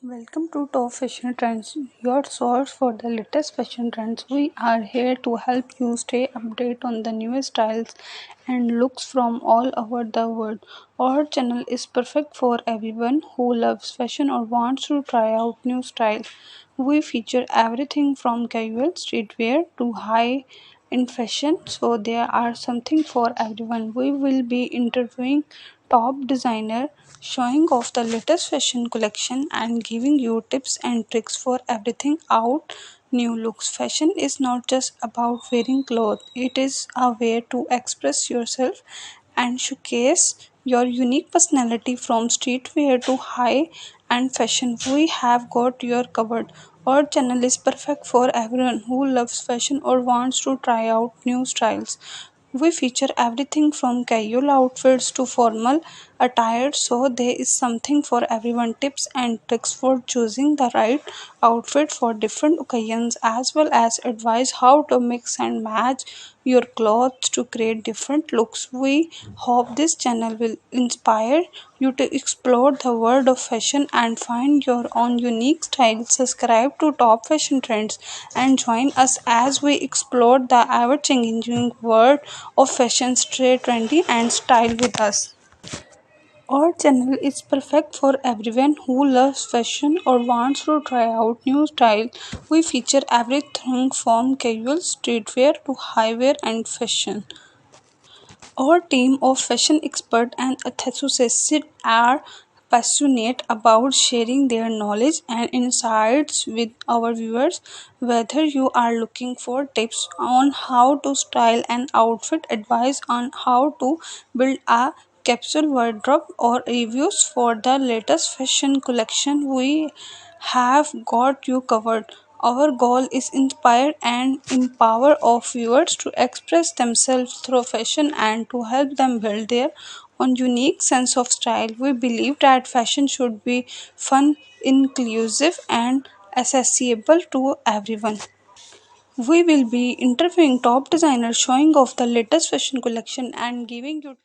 Welcome to Top Fashion Trends, your source for the latest fashion trends. We are here to help you stay updated on the newest styles and looks from all over the world. Our channel is perfect for everyone who loves fashion or wants to try out new styles. We feature everything from casual streetwear to high in fashion, so there are something for everyone. We will be interviewing top designer, showing off the latest fashion collection and giving you tips and tricks for everything out new looks. Fashion is not just about wearing clothes, it is a way to express yourself and showcase your unique personality. From streetwear to high end fashion, we have got your covered. Our channel is perfect for everyone who loves fashion or wants to try out new styles. We feature everything from casual outfits to formal attire, so there is something for everyone. Tips and tricks for choosing the right outfit for different occasions, as well as advice how to mix and match your clothes to create different looks. We hope this channel will inspire you to explore the world of fashion and find your own unique style. Subscribe to Top Fashion Trends and join us as we explore the ever changing world of fashion. Stay trendy and style with us. Our channel is perfect for everyone who loves fashion or wants to try out new style. We feature everything from casual streetwear to high wear and fashion. Our team of fashion experts and enthusiasts are passionate about sharing their knowledge and insights with our viewers. Whether you are looking for tips on how to style an outfit, advice on how to build a capsule wardrobe, or reviews for the latest fashion collection, we have got you covered. Our goal is inspire and empower our viewers to express themselves through fashion and to help them build their own unique sense of style. We believe that fashion should be fun, inclusive, and accessible to everyone. We will be interviewing top designers, showing off the latest fashion collection and giving you